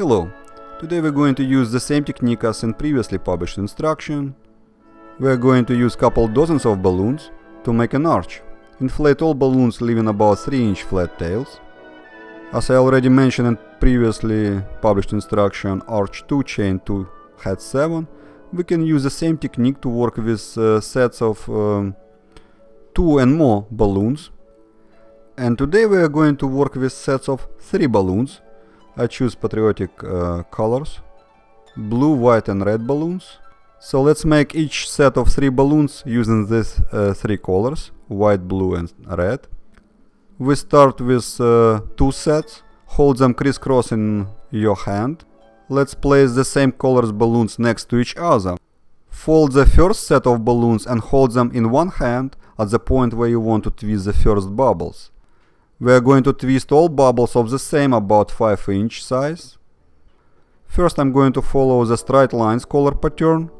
Hello, today we're going to use the same technique as in previously published instruction. We're going to use couple dozens of balloons to make an arch. Inflate all balloons leaving about 3-inch flat tails. As I already mentioned in previously published instruction arch 2 chain 2 head 7, we can use the same technique to work with sets of 2 and more balloons. And today we are going to work with sets of 3 balloons. I choose patriotic colors, blue, white and red balloons. So let's make each set of 3 balloons using these 3 colors, white, blue and red. We start with 2 sets, hold them crisscross in your hand. Let's place the same colors balloons next to each other. Fold the first set of balloons and hold them in one hand at the point where you want to twist the first bubbles. We are going to twist all bubbles of the same about 5-inch size. First I'm going to follow the straight lines color pattern.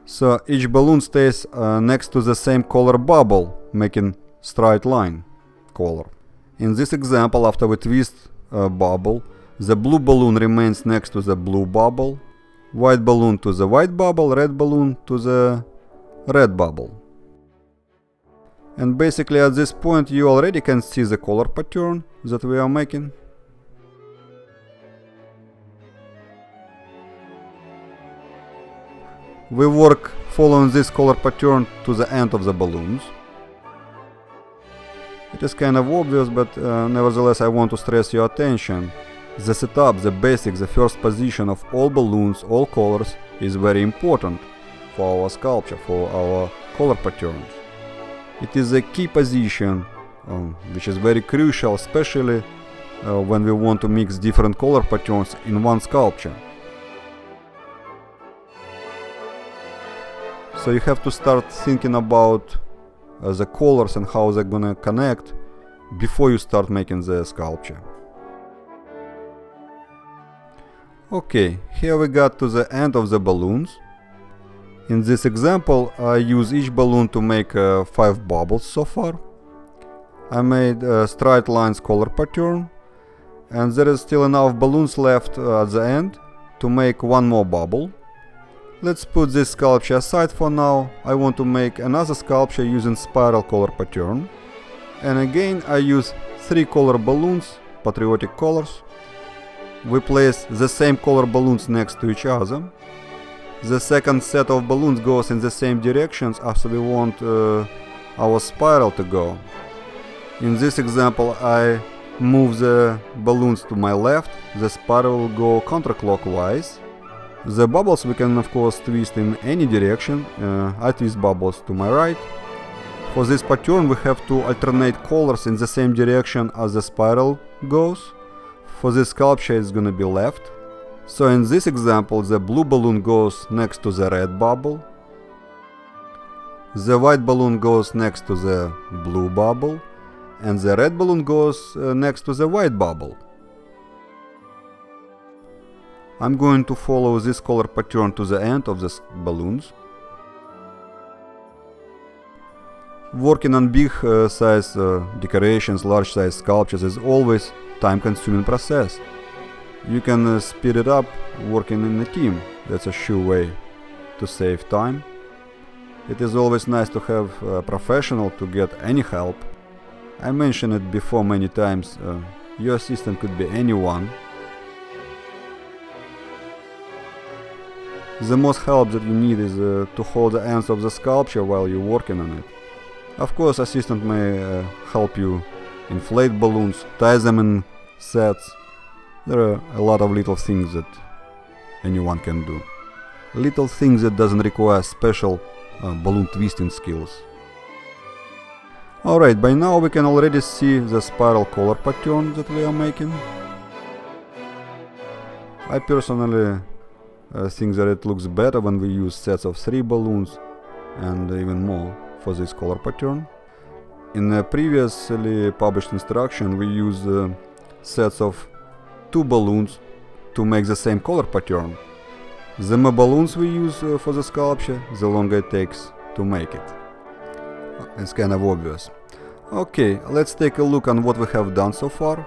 So each balloon stays next to the same color bubble, making straight line color. In this example, after we twist a bubble, the blue balloon remains next to the blue bubble, white balloon to the white bubble, red balloon to the red bubble. And basically at this point you already can see the color pattern that we are making. We work following this color pattern to the end of the balloons. It is kind of obvious, but nevertheless I want to stress your attention. The setup, the basic, the first position of all balloons, all colors is very important for our sculpture, for our color patterns. It is a key position which is very crucial, especially when we want to mix different color patterns in one sculpture. So you have to start thinking about the colors and how they're gonna connect before you start making the sculpture. Okay, here we got to the end of the balloons. In this example, I use each balloon to make 5 bubbles so far. I made a straight lines color pattern, and there is still enough balloons left at the end to make one more bubble. Let's put this sculpture aside for now. I want to make another sculpture using spiral color pattern. And again I use 3 color balloons, patriotic colors. We place the same color balloons next to each other. The second set of balloons goes in the same directions as we want our spiral to go. In this example I move the balloons to my left, the spiral will go counterclockwise. The bubbles we can of course twist in any direction. I twist bubbles to my right. For this pattern we have to alternate colors in the same direction as the spiral goes. For this sculpture it's gonna be left. So in this example the blue balloon goes next to the red bubble. The white balloon goes next to the blue bubble. And the red balloon goes next to the white bubble. I'm going to follow this color pattern to the end of the balloons. Working on big size decorations, large size sculptures is always time-consuming process. You can speed it up working in a team. That's a sure way to save time. It is always nice to have a professional to get any help. I mentioned it before many times. Your assistant could be anyone. The most help that you need is to hold the ends of the sculpture while you're working on it. Of course, assistant may help you inflate balloons, tie them in sets. There are a lot of little things that anyone can do. Little things that doesn't require special balloon twisting skills. Alright, by now we can already see the spiral color pattern that we are making. I personally think that it looks better when we use sets of 3 balloons and even more for this color pattern. In a previously published instruction we use sets of 2 balloons to make the same color pattern. The more balloons we use for the sculpture, the longer it takes to make it. It's kind of obvious. Okay, let's take a look on what we have done so far.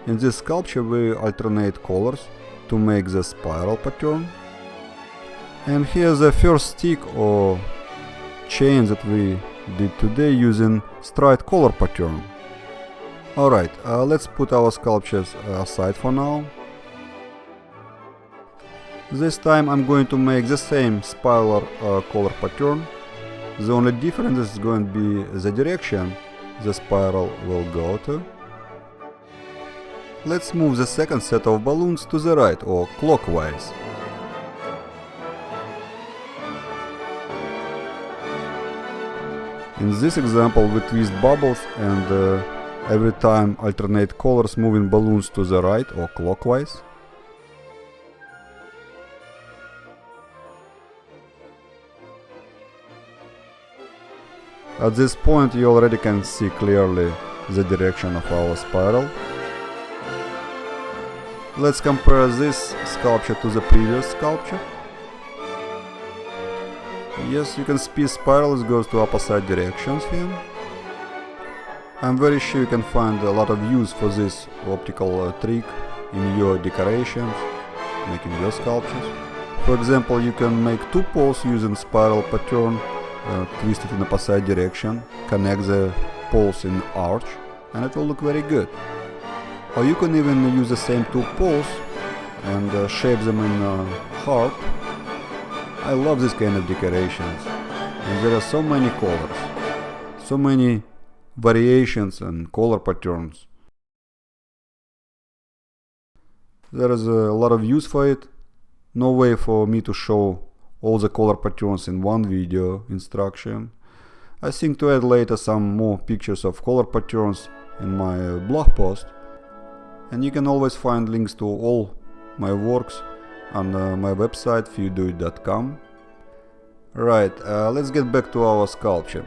In this sculpture we alternate colors to make the spiral pattern. And here's the first stick or chain that we did today using straight color pattern. Alright, let's put our sculptures aside for now. This time I'm going to make the same spiral color pattern. The only difference is going to be the direction the spiral will go to. Let's move the second set of balloons to the right or clockwise. In this example we twist bubbles and every time alternate colors moving balloons to the right or clockwise. At this point you already can see clearly the direction of our spiral. Let's compare this sculpture to the previous sculpture. Yes, you can see spirals goes to opposite directions here. I'm very sure you can find a lot of use for this optical trick in your decorations, making your sculptures. For example, you can make two poles using spiral pattern, twisted in opposite direction, connect the poles in arch, and it will look very good. Or you can even use the same two poles and shape them in heart. I love this kind of decorations, and there are so many colors, so many variations and color patterns. There is a lot of use for it. No way for me to show all the color patterns in one video instruction. I think to add later some more pictures of color patterns in my blog post. And you can always find links to all my works on my website fewdoit.com. Right, let's get back to our sculpture.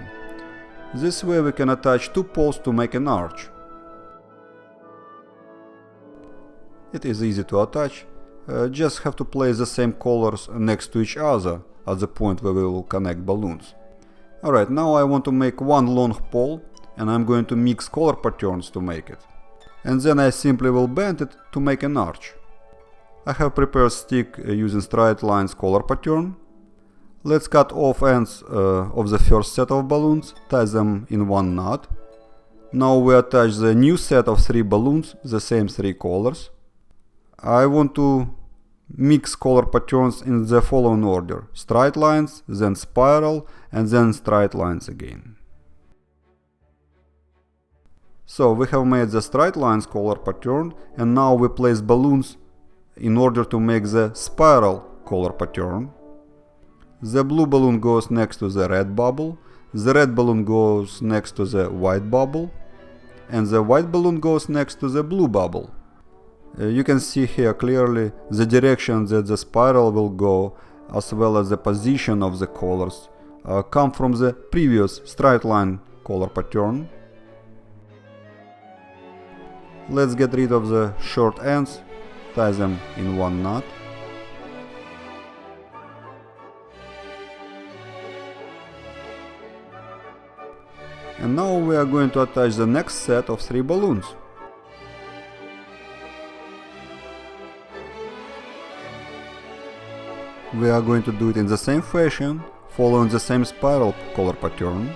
This way we can attach two poles to make an arch. It is easy to attach, just have to place the same colors next to each other at the point where we will connect balloons. Alright, now I want to make one long pole and I'm going to mix color patterns to make it. And then I simply will bend it to make an arch. I have prepared stick using straight lines color pattern. Let's cut off ends of the first set of balloons, tie them in one knot. Now we attach the new set of three balloons, the same three colors. I want to mix color patterns in the following order: straight lines, then spiral, and then straight lines again. So we have made the straight lines color pattern, and now we place balloons in order to make the spiral color pattern. The blue balloon goes next to the red bubble, the red balloon goes next to the white bubble, and the white balloon goes next to the blue bubble. You can see here clearly the direction that the spiral will go, as well as the position of the colors, come from the previous straight line color pattern. Let's get rid of the short ends, tie them in one knot. And now we are going to attach the next set of three balloons. We are going to do it in the same fashion, following the same spiral color pattern.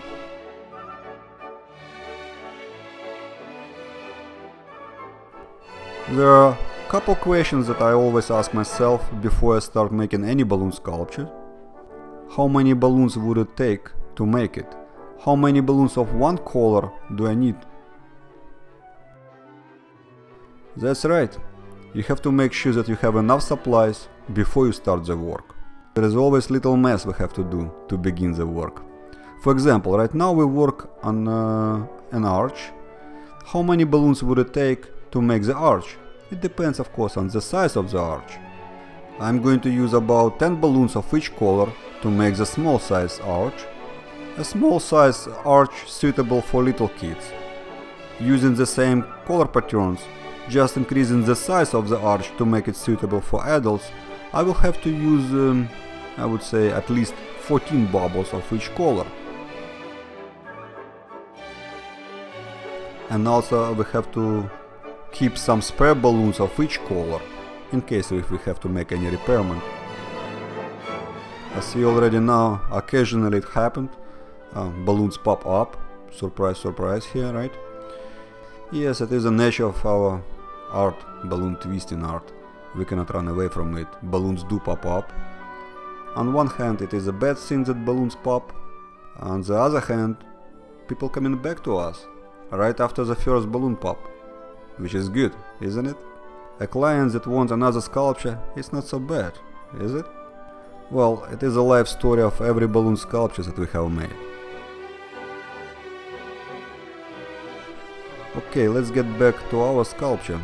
There are a couple questions that I always ask myself before I start making any balloon sculpture. How many balloons would it take to make it? How many balloons of one color do I need? That's right. You have to make sure that you have enough supplies before you start the work. There is always little mess we have to do to begin the work. For example, right now we work on an arch. How many balloons would it take to make the arch? It depends of course on the size of the arch. I'm going to use about 10 balloons of each color to make the small size arch. A small size arch suitable for little kids. Using the same color patterns, just increasing the size of the arch to make it suitable for adults, I will have to use, I would say, at least 14 bubbles of each color. And also we have to keep some spare balloons of each color. in case if we have to make any repairment. As you already know, occasionally it happened, balloons pop up, surprise surprise here, right? Yes, it is the nature of our art, balloon twisting art. We cannot run away from it. Balloons do pop up. On one hand, it is a bad thing that balloons pop. On the other hand, people coming back to us right after the first balloon pop, which is good, isn't it? A client that wants another sculpture is not so bad, is it? Well, it is a life story of every balloon sculpture that we have made. Okay, let's get back to our sculpture.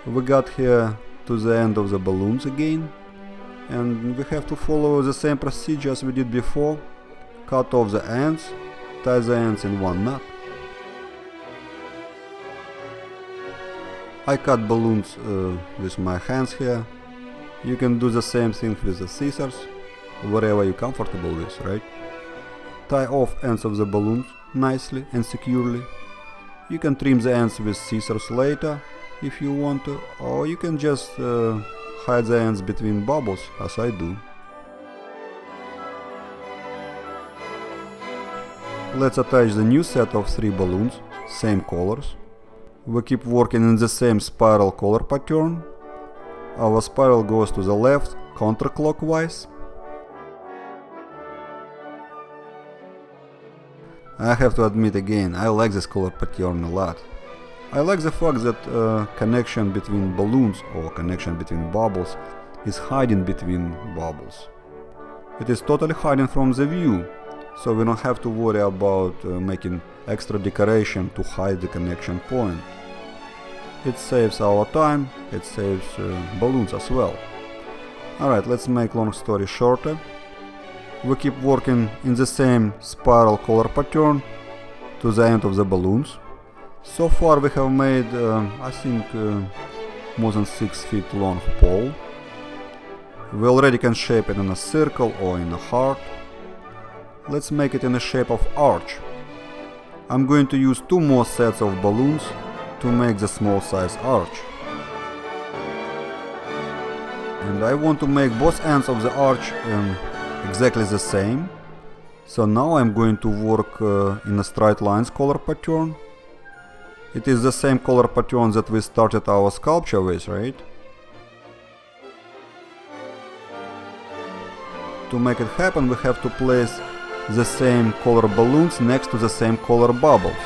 We got here to the end of the balloons again, and we have to follow the same procedure as we did before. Cut off the ends, tie the ends in one knot. I cut balloons with my hands here. You can do the same thing with the scissors, wherever you're comfortable with, right? Tie off ends of the balloons nicely and securely. You can trim the ends with scissors later if you want to, or you can just hide the ends between bubbles, as I do. Let's attach the new set of 3 balloons, same colors. We keep working in the same spiral color pattern. Our spiral goes to the left counterclockwise. I have to admit again, I like this color pattern a lot. I like the fact that connection between balloons or connection between bubbles is hiding between bubbles. It is totally hiding from the view, so we don't have to worry about making extra decoration to hide the connection point. It saves our time, it saves balloons as well. Alright, let's make long story shorter. We keep working in the same spiral color pattern to the end of the balloons. So far we have made, I think, more than 6 feet long pole. We already can shape it in a circle or in a heart. Let's make it in the shape of arch. I'm going to use 2 more sets of balloons to make the small size arch. And I want to make both ends of the arch exactly the same. So now I'm going to work in a straight lines color pattern. It is the same color pattern that we started our sculpture with, right? To make it happen, we have to place the same color balloons next to the same color bubbles.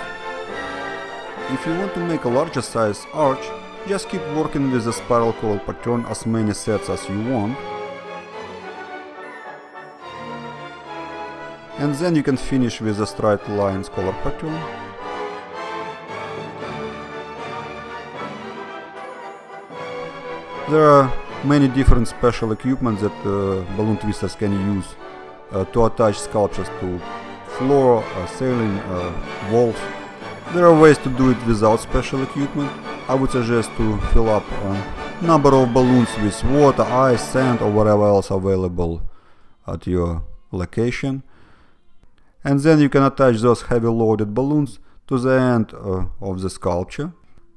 If you want to make a larger size arch, just keep working with the spiral color pattern as many sets as you want. And then you can finish with the straight lines color pattern. There are many different special equipment that balloon twisters can use to attach sculptures to floor, ceiling, walls. There are ways to do it without special equipment. I would suggest to fill up a number of balloons with water, ice, sand or whatever else available at your location. And then you can attach those heavy loaded balloons to the end of the sculpture.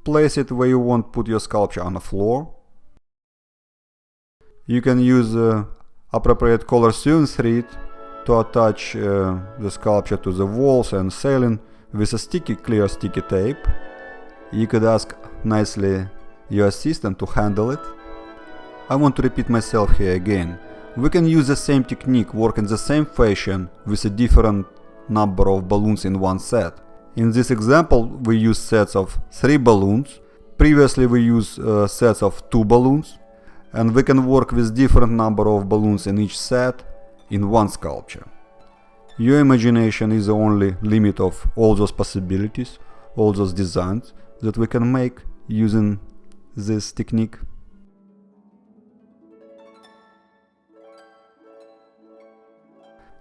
Place it where you want to put your sculpture on the floor. You can use appropriate color sewing thread to attach the sculpture to the walls and ceiling with a clear sticky tape. You could ask nicely your assistant to handle it. I want to repeat myself here again. We can use the same technique, work in the same fashion with a different number of balloons in one set. In this example, we use sets of 3 balloons. Previously we used sets of 2 balloons. And we can work with different number of balloons in each set in one sculpture. Your imagination is the only limit of all those possibilities, all those designs that we can make using this technique.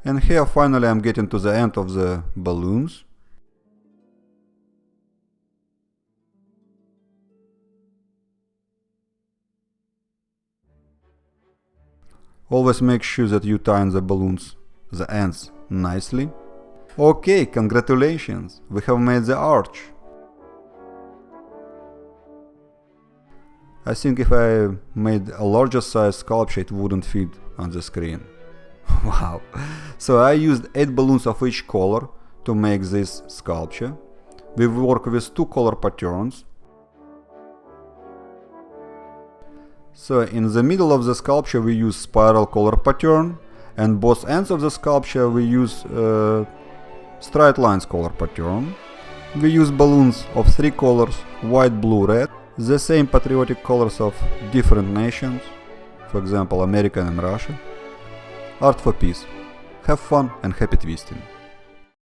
And here finally I'm getting to the end of the balloons. Always make sure that you tie the balloons, the ends, nicely. Okay, congratulations, we have made the arch. I think if I made a larger size sculpture it wouldn't fit on the screen. Wow. So I used 8 balloons of each color to make this sculpture. We work with 2 color patterns. So in the middle of the sculpture we use spiral color pattern, and both ends of the sculpture we use straight lines color pattern. We use balloons of 3 colors, white, blue, red, the same patriotic colors of different nations, for example America and Russia. Art for peace. Have fun and happy twisting.